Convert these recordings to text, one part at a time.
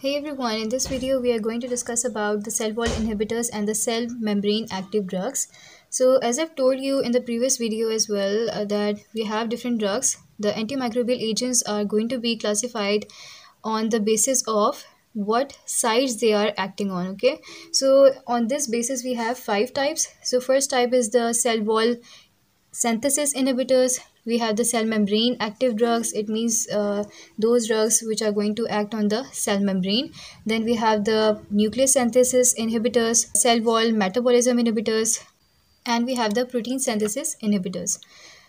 Hey everyone, in this video we are going to discuss about the cell wall inhibitors and the cell membrane active drugs. So as I've told you in the previous video as well that we have different drugs. The antimicrobial agents are going to be classified on the basis of what sites they are acting on. Okay, so on this basis we have 5 types. So first type is the cell wall synthesis inhibitors. We have the cell membrane active drugs. It means those drugs which are going to act on the cell membrane. Then we have the nucleus synthesis inhibitors, cell wall metabolism inhibitors, and we have the protein synthesis inhibitors.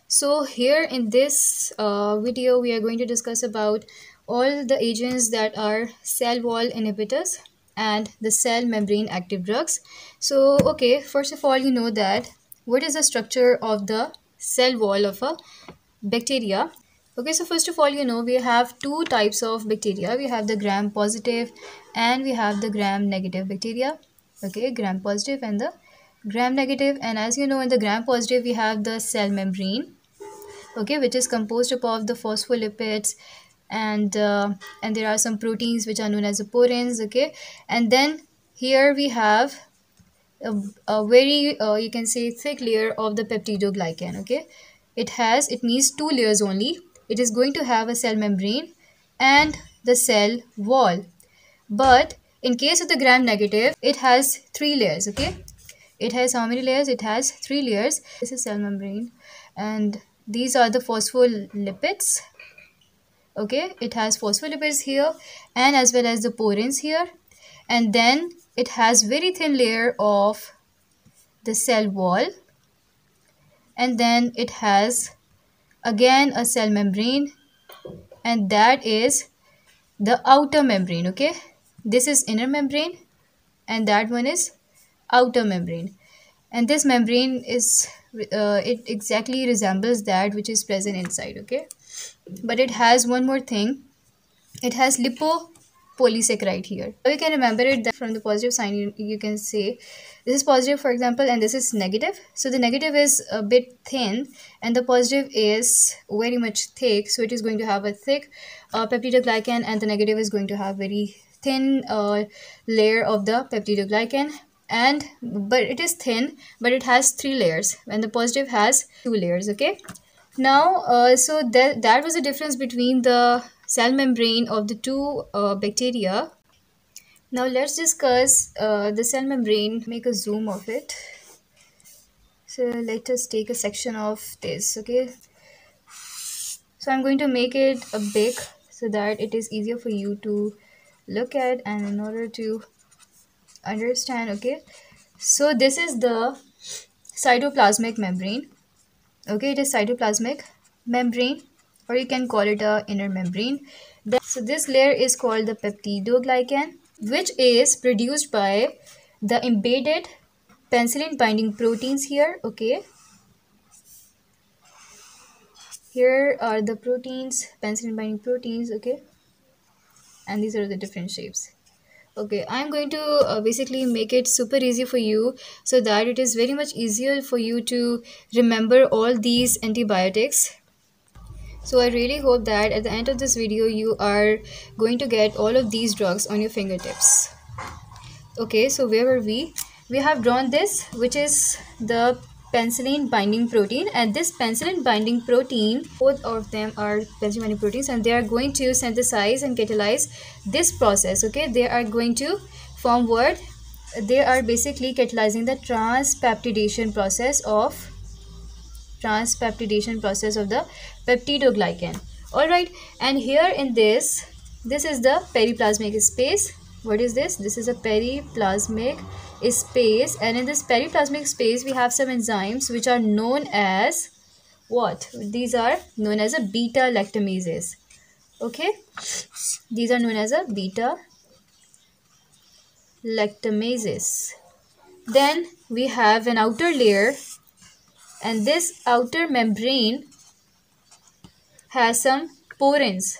So here in this video we are going to discuss about all the agents that are cell wall inhibitors and the cell membrane active drugs. So okay, first of all, you know that what is the structure of the cell wall of a bacteria. Okay, so first of all, you know, we have 2 types of bacteria. We have the gram positive and we have the gram negative bacteria. Okay, gram positive and the gram negative. And as you know, in the gram positive we have the cell membrane, okay, which is composed of the phospholipids, and there are some proteins which are known as the porins. Okay, and then here we have a very you can say thick layer of the peptidoglycan. Okay, it needs 2 layers only. It is going to have a cell membrane and the cell wall, but in case of the gram negative it has 3 layers. Okay, it has how many layers? It has 3 layers. This is cell membrane and these are the phospholipids. Okay, it has phospholipids here and as well as the porins here, and then it has very thin layer of the cell wall, and then it has again a cell membrane, and that is the outer membrane. Okay, this is inner membrane and that one is outer membrane, and this membrane is it exactly resembles that which is present inside. Okay, but it has one more thing. It has lipopolysaccharide here. So you can remember it that from the positive sign you can say this is positive, for example, and this is negative. So the negative is a bit thin and the positive is very much thick. So it is going to have a thick peptidoglycan, and the negative is going to have very thin layer of the peptidoglycan. And but it is thin, but it has 3 layers, and the positive has 2 layers. Okay, now so that was the difference between the cell membrane of the two bacteria. Now let's discuss the cell membrane. Make a zoom of it. So let us take a section of this. Okay, so I'm going to make it a big so that it is easier for you to look at and in order to understand. Okay, so this is the cytoplasmic membrane. Okay, it is cytoplasmic membrane, or you can call it a inner membrane. So this layer is called the peptidoglycan, which is produced by the embedded penicillin binding proteins here. Okay, here are the proteins, penicillin binding proteins. Okay, and these are the different shapes. Okay, I'm going to basically make it super easy for you so that it is very much easier for you to remember all these antibiotics. So I really hope that at the end of this video you are going to get all of these drugs on your fingertips. Okay, so where were we? We have drawn this, which is the penicillin binding protein, and this penicillin binding protein, both of them are penicillin binding proteins, and they are going to synthesize and catalyze this process. Okay, they are going to form what? They are basically catalyzing the transpeptidation process of the peptidoglycan. All right, and here in this is the periplasmic space. What is this? This is a periplasmic space, and in this periplasmic space we have some enzymes which are known as what? These are known as a beta lactamases. Okay, these are known as a beta lactamases. Then we have an outer layer, and this outer membrane has some porins.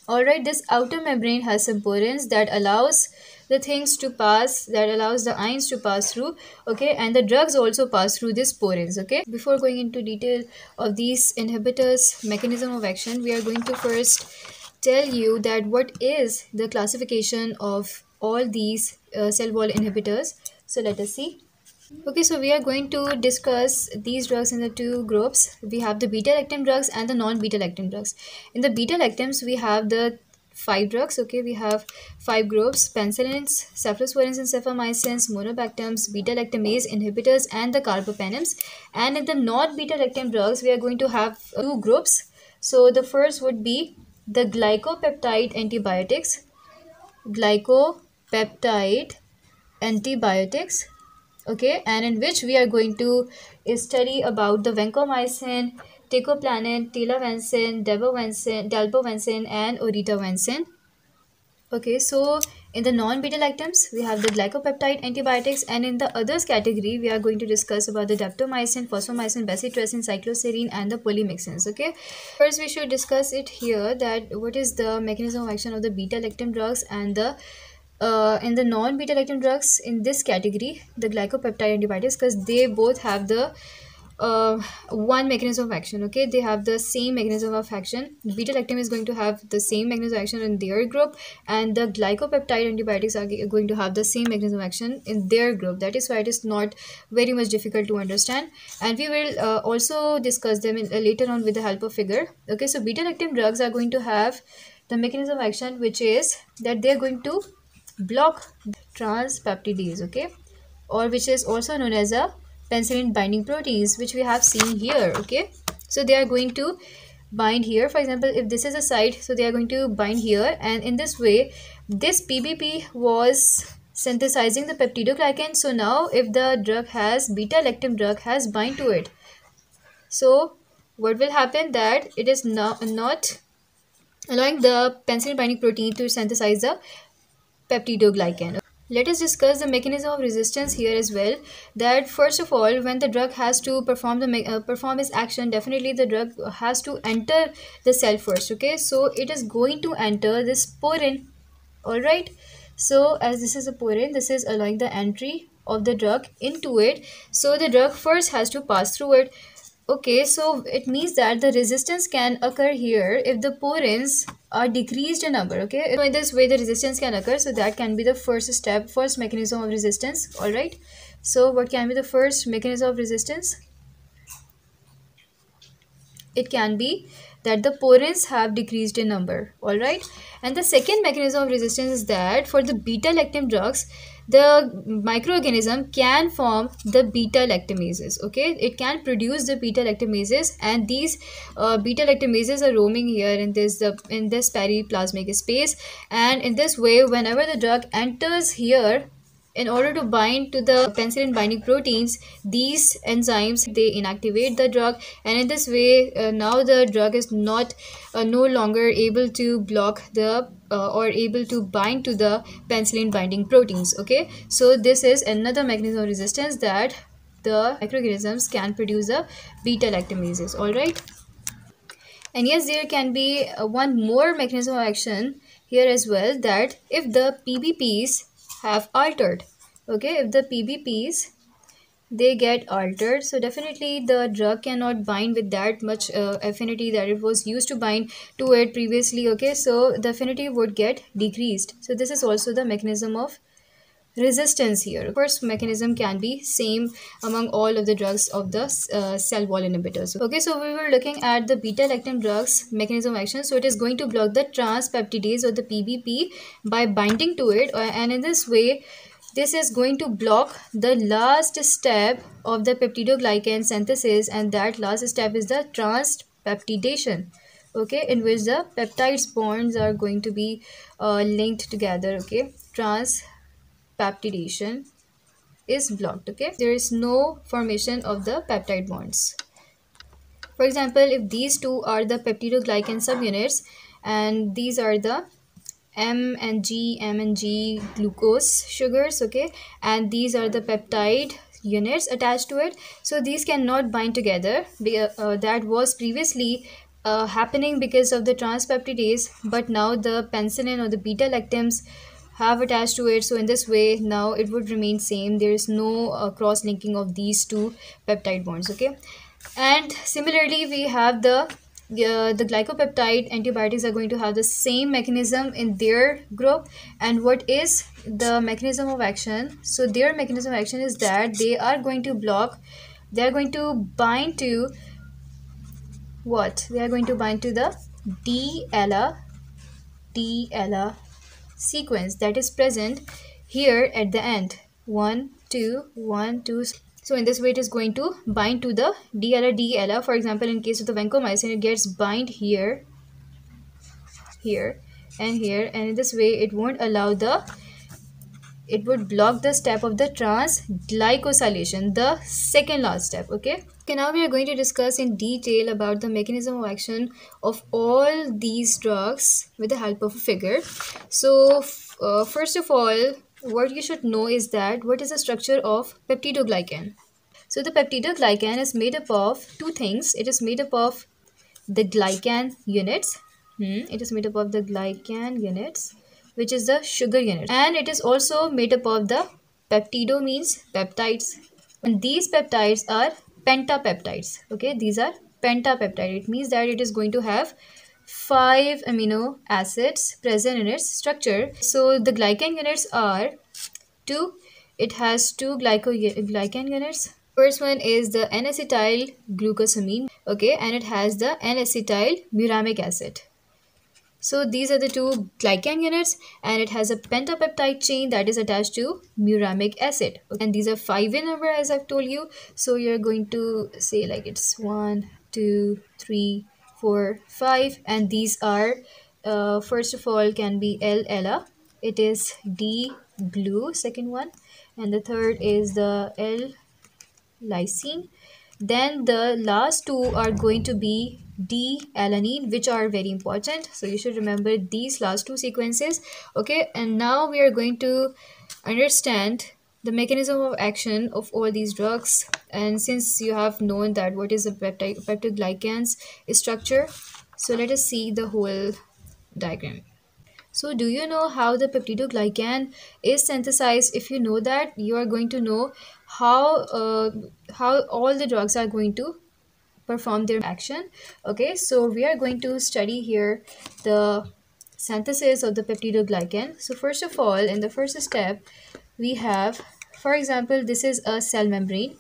Alright, this outer membrane has some porins that allows the things to pass, that allows the ions to pass through. Okay, and the drugs also pass through these porins. Okay, before going into detail of these inhibitors mechanism of action, we are going to first tell you that what is the classification of all these cell wall inhibitors. So let us see. Okay, so we are going to discuss these drugs in the two groups. We have the beta-lactam drugs and the non-beta-lactam drugs. In the beta-lactams, we have the five drugs. Okay, we have five groups: penicillins, cephalosporins and cefamycins, monobactams, beta-lactamase inhibitors, and the carbapenems. And in the non-beta-lactam drugs, we are going to have two groups. So the first would be the glycopeptide antibiotics. Glycopeptide antibiotics, okay, and in which we are going to study about the vancomycin, teicoplanin, telavancin, dalbavancin and oritavancin. Okay, so in the non-beta lactams we have the glycopeptide antibiotics, and in the others category we are going to discuss about the daptomycin, phosphomycin, bacitracin, cycloserine and the polymyxins. Okay, first we should discuss it here that what is the mechanism of action of the beta lactam drugs and the in the non-beta lactam drugs in this category, the glycopeptide antibiotics, because they both have the one mechanism of action. Okay, they have the same mechanism of action. Beta lactam is going to have the same mechanism of action in their group, and the glycopeptide antibiotics are going to have the same mechanism of action in their group. That is why it is not very much difficult to understand, and we will also discuss them later on with the help of figure. Okay, so beta lactam drugs are going to have the mechanism of action, which is that they are going to block transpeptidase, okay, or which is also known as a penicillin binding proteins, which we have seen here. Okay, so they are going to bind here. For example, if this is a site, so they are going to bind here, and in this way this PBP was synthesizing the peptidoglycan. So now if the drug has beta lactam drug has bind to it, so what will happen that it is not allowing the penicillin binding protein to synthesize the peptidoglycan. Let us discuss the mechanism of resistance here as well. That first of all, when the drug has to perform its action, definitely the drug has to enter the cell first. Okay, so it is going to enter this porin. All right. So as this is a porin, this is allowing the entry of the drug into it. So the drug first has to pass through it. Okay, so it means that the resistance can occur here if the porins are decreased in number. Okay, so in this way the resistance can occur. So that can be the first step, first mechanism of resistance. All right, so what can be the first mechanism of resistance? It can be that the porins have decreased in number. All right, and the second mechanism of resistance is that for the beta lactam drugs, the microorganism can form the beta lactamases. Okay, it can produce the beta lactamases, and these beta lactamases are roaming here in this periplasmic space, and in this way whenever the drug enters here, in order to bind to the penicillin binding proteins, these enzymes they inactivate the drug, and in this way now the drug is not no longer able to block the or able to bind to the penicillin binding proteins. Okay, so this is another mechanism of resistance, that the microorganisms can produce the beta lactamases. All right, and yes, there can be one more mechanism of action here as well, that if the PBPs have altered, okay, if the PBPs they get altered, so definitely the drug cannot bind with that much affinity that it was used to bind to it previously. Okay, so the affinity would get decreased. So this is also the mechanism of resistance here. First mechanism can be same among all of the drugs of the cell wall inhibitors. Okay, so we were looking at the beta lactam drugs mechanism of action. So it is going to block the transpeptidase or the PBP by binding to it, and in this way this is going to block the last step of the peptidoglycan synthesis, and that last step is the transpeptidation. Okay, in which the peptides bonds are going to be linked together. Okay, transpeptidation is blocked. Okay, there is no formation of the peptide bonds. For example, if these two are the peptidoglycan subunits, and these are the M and G glucose sugars, okay, and these are the peptide units attached to it, so these cannot bind together. That was previously happening because of the transpeptidase, but now the penicillin or the beta lactams have attached to it, so in this way now it would remain same. There is no cross linking of these two peptide bonds. Okay, and similarly we have the the glycopeptide antibiotics are going to have the same mechanism in their group. And what is the mechanism of action? So their mechanism of action is that they are going to block, they are going to bind to what? They are going to bind to the d-ALA sequence that is present here at the end. 1 2 1 2. So in this way it is going to bind to the d-ALA. For example, in case of the vancomycin, it gets bind here, here and here, and in this way it won't allow the, it would block the step of the transglycosylation, the second last step. Okay, now we are going to discuss in detail about the mechanism of action of all these drugs with the help of a figure. So first of all, what you should know is that what is the structure of peptidoglycan. So the peptidoglycan is made up of two things. It is made up of the glycan units. It is made up of the glycan units, which is the sugar unit, and it is also made up of the peptido, means peptides, and these peptides are pentapeptides. Okay, these are pentapeptide. It means that it is going to have 5 amino acids present in its structure. So the glycan units are two. It has two glycan units. First one is the N-acetyl glucosamine, okay, and it has the N-acetyl muramic acid. So these are the two glycan units, and it has a pentapeptide chain that is attached to muramic acid. And these are 5 in number, as I've told you. So you're going to say like it's 1 2 3 4 5, and these are first of all can be L-ALA. It is D-glue, second one, and the third is the L-lysine. Then the last two are going to be D-alanine, which are very important. So you should remember these last two sequences. Okay, and now we are going to understand the mechanism of action of all these drugs. And since you have known that what is a peptidoglycan's structure, so let us see the whole diagram. So do you know how the peptidoglycan is synthesized? If you know that, you are going to know how all the drugs are going to perform their action. Okay, so we are going to study here the synthesis of the peptidoglycan. So first of all, in the first step, we have, for example, this is a cell membrane.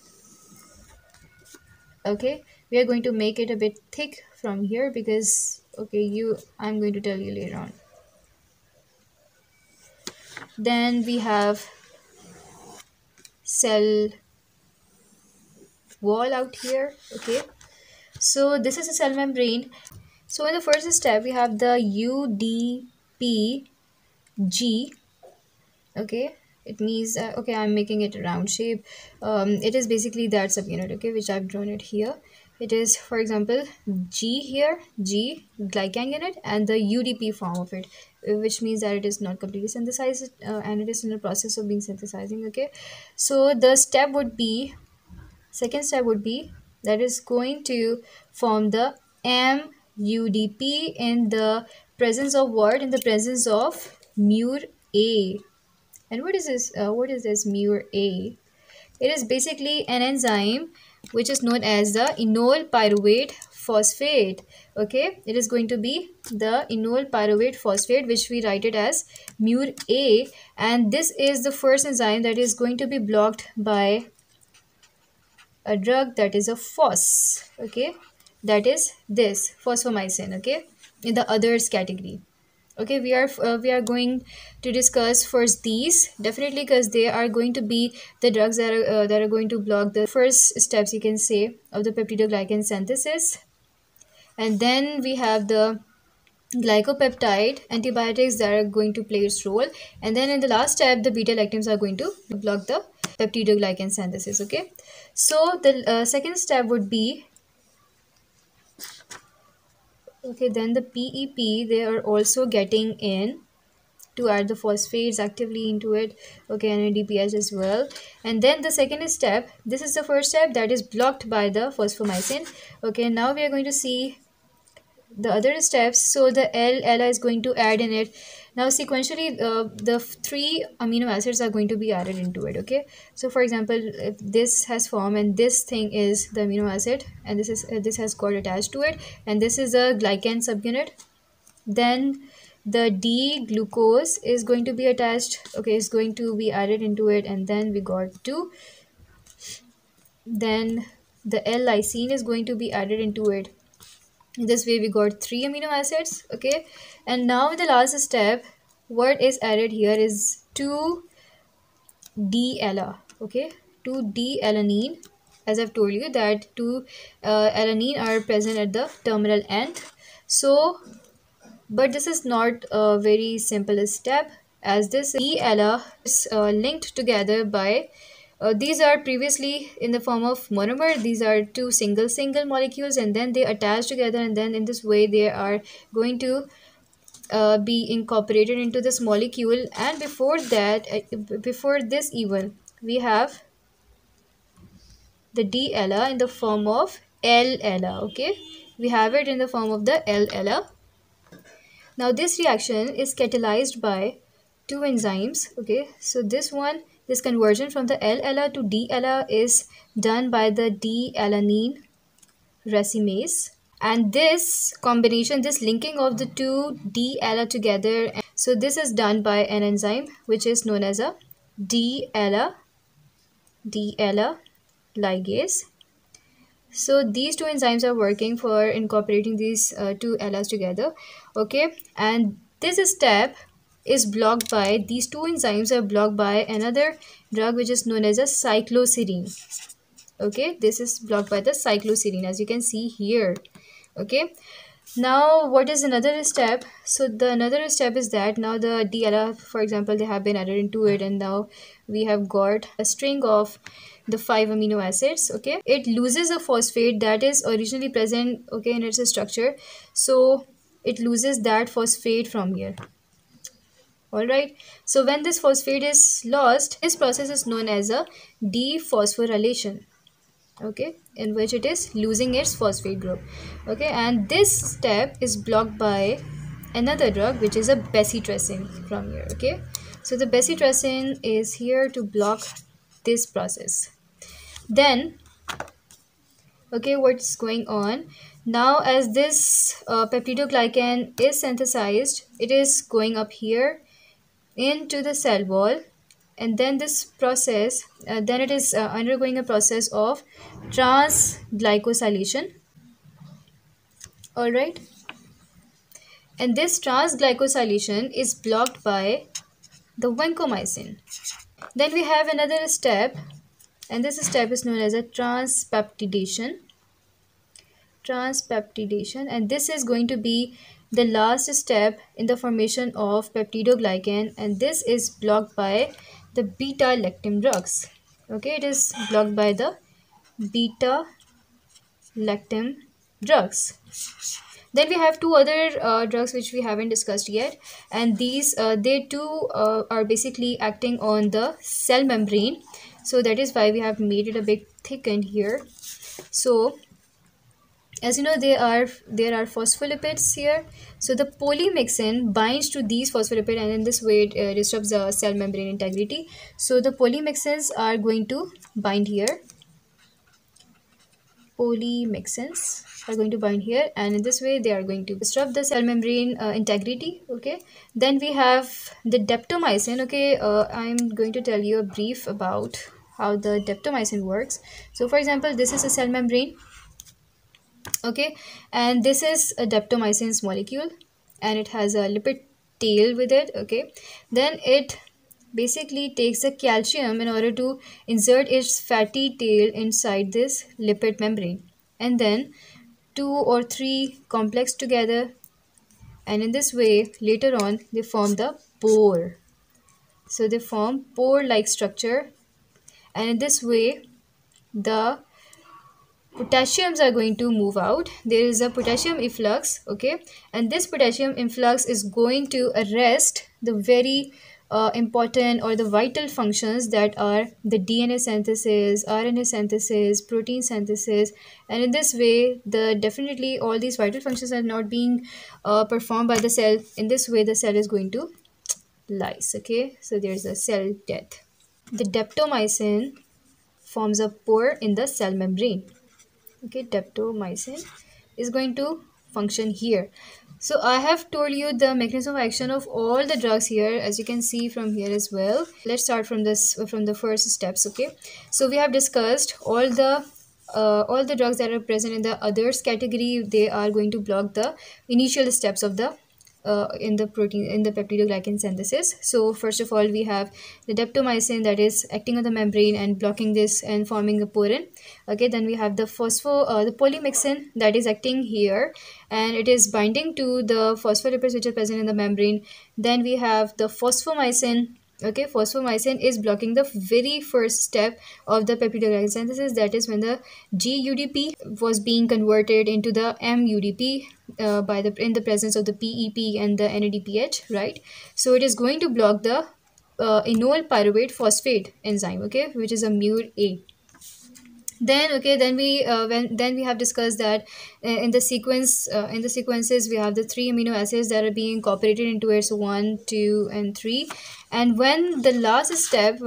Okay, we are going to make it a bit thick from here because, okay, I'm going to tell you later on. Then we have cell wall out here. Okay, so this is a cell membrane. So in the first step we have the UDPG. Okay, it means okay, I'm making it a round shape. It is basically that subunit, okay, which I've drawn it here. It is, for example, G here, G glycan unit, and the UDP form of it, which means that it is not completely synthesized and it is in the process of being synthesizing. Okay, so the step would be, second step would be, that is going to form the MUDP in the presence of what? In the presence of mur A. And what is this? What is this mur A? It is basically an enzyme which is known as the enol pyruvate phosphate. Okay, it is going to be the enol pyruvate phosphate, which we write it as mur A, and this is the first enzyme that is going to be blocked by a drug that is a phos. Okay, that is this phosphomycin. Okay, in the others category. Okay, we are going to discuss first these, definitely, because they are going to be the drugs that are going to block the first steps, you can say, of the peptidoglycan synthesis. And then we have the glycopeptide antibiotics that are going to play its role, and then in the last step the beta lactams are going to block the peptidoglycan synthesis. Okay, so the second step would be, okay, then the PEP, they are also getting in to add the phosphates actively into it. Okay, and ADPH as well. And then the second step, this is the first step that is blocked by the phosphomycin. Okay, now we are going to see the other steps. So the L-ALA is going to add in it Now sequentially the three amino acids are going to be added into it. Okay, so for example, if this has formed and this thing is the amino acid, and this has got attached to it, and this is a glycan subunit, then the D glucose is going to be attached. Okay, it's going to be added into it, and then we got 2. Then the L lysine is going to be added into it. In this way we got 3 amino acids. Okay, and now in the last step, what is added here is 2D-ella. Okay, 2D-alanine. As I've told you that 2 alanine are present at the terminal end. So but this is not a very simple step, as this D-ella is linked together by these are previously in the form of monomer. These are two single molecules, and then they attach together, and then in this way they are going to be incorporated into this molecule. And before that, before this even, we have the D-ella in the form of L-ella. Okay, we have it in the form of the L-ella. Now this reaction is catalyzed by two enzymes. Okay, so this conversion from the L-ella to D-ella is done by the D-alanine racemase, and this combination, this linking of the two D-ella together, so this is done by an enzyme which is known as a D-ella ligase. So these two enzymes are working for incorporating these two L's together. Okay, and this step is blocked by, these two enzymes are blocked by another drug which is known as a cycloserine. Okay, this is blocked by the cycloserine, as you can see here. Okay, now what is another step? So the another step is that now the D-ella, for example, they have been added into it, and now we have got a string of the 5 amino acids. Okay, it loses a phosphate that is originally present, okay, in its structure, so it loses that phosphate from here. All right, so when this phosphate is lost, this process is known as a dephosphorylation. Okay, in which it is losing its phosphate group. Okay, and this step is blocked by another drug which is a bacitracin from here. Okay, so the bacitracin is here to block this process. Then, okay, what's going on now? As this peptidoglycan is synthesized, it is going up here into the cell wall, and then this process then it is undergoing a process of transglycosylation. All right, and this transglycosylation is blocked by the vancomycin. Then we have another step, and this step is known as a transpeptidation, and this is going to be the last step in the formation of peptidoglycan, and this is blocked by the beta-lactam drugs. Okay, it is blocked by the beta-lactam drugs. Then we have two other drugs which we haven't discussed yet, and these they too are basically acting on the cell membrane, so that is why we have made it a bit thickened here. So as you know, there are phospholipids here, so the polymyxin binds to these phospholipids, and in this way it disrupts the cell membrane integrity. So the polymyxins are going to bind here, and in this way they are going to disrupt the cell membrane integrity. Okay, then we have the daptomycin. Okay, I'm going to tell you a brief about how the daptomycin works. So for example, this is a cell membrane. Okay, and this is a daptomycin's molecule, and it has a lipid tail with it. Okay, then it basically takes the calcium in order to insert its fatty tail inside this lipid membrane, and then 2 or 3 complex together, and in this way later on they form the pore. So they form pore like structure, and in this way the potassiums are going to move out. There is a potassium efflux. Okay, and this potassium influx is going to arrest the very important or the vital functions that are the DNA synthesis, RNA synthesis, protein synthesis, and in this way definitely all these vital functions are not being performed by the cell. In this way the cell is going to lyse. Okay, so there's a cell death. The daptomycin forms a pore in the cell membrane. Okay, daptomycin is going to function here. So I have told you the mechanism of action of all the drugs here, as you can see from here as well. Let's start from this, from the first steps. Okay, so we have discussed all the drugs that are present in the others category. They are going to block the initial steps of the in the protein, in the peptidoglycan synthesis. So first of all, we have the daptomycin that is acting on the membrane and blocking this and forming a porin. Okay, then we have the the polymyxin that is acting here, and it is binding to the phospholipids which are present in the membrane. Then we have the phosphomycin. Okay, phosphomycin is blocking the very first step of the peptidoglycan synthesis, that is when the GUDP was being converted into the MUDP in the presence of the PEP and the NADPH, right? So it is going to block the enol pyruvate phosphate enzyme, okay, which is a MUD-A. Then okay, then we have discussed that in the sequences we have the three amino acids that are being incorporated into it, so 1, 2 and 3. And when in the last step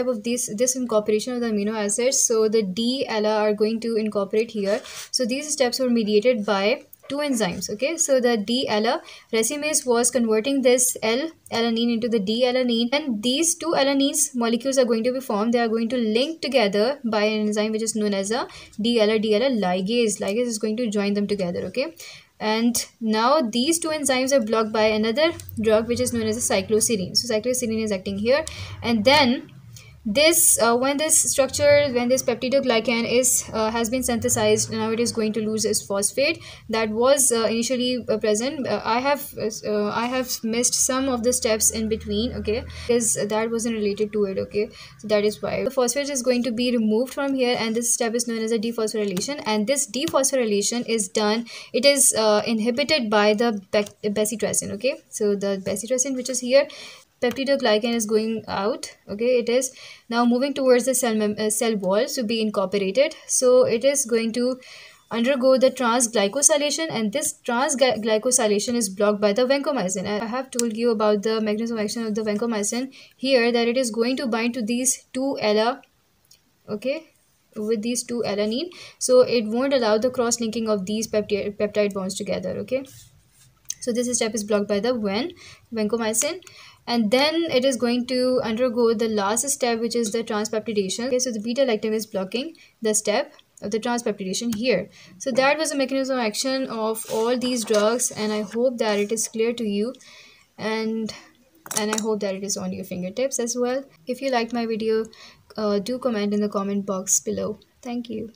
of this incorporation of the amino acids, so the D ala are going to incorporate here. So these steps were mediated by two enzymes. Okay, so the D ala racemase was converting this L alanine into the D alanine, and these two alanines molecules are going to be formed. They are going to link together by an enzyme which is known as a D ala ligase. Ligase is going to join them together. Okay, and now these two enzymes are blocked by another drug which is known as a cycloserine. So cycloserine is acting here, and then this when this peptidoglycan is has been synthesized, now it is going to lose its phosphate that was initially present. I have missed some of the steps in between, okay, because that wasn't related to it. Okay, so that is why the phosphate is going to be removed from here, and this step is known as a dephosphorylation. And this dephosphorylation is done, it is inhibited by the bacitracin. Okay, so the bacitracin which is here, peptidoglycan is going out. Okay, it is now moving towards the cell wall to be incorporated. So it is going to undergo the transglycosylation, and this transglycosylation is blocked by the vancomycin. I have told you about the mechanism of action of the vancomycin here, that it is going to bind to these two ala, okay, with these two alanine, so it won't allow the cross linking of these peptide bonds together. Okay, so this step is blocked by the vancomycin, and then it is going to undergo the last step, which is the transpeptidation. Okay, so the beta lactam is blocking the step of the transpeptidation here. So that was the mechanism of action of all these drugs, and I hope that it is clear to you, and I hope that it is on your fingertips as well. If you liked my video, do comment in the comment box below. Thank you.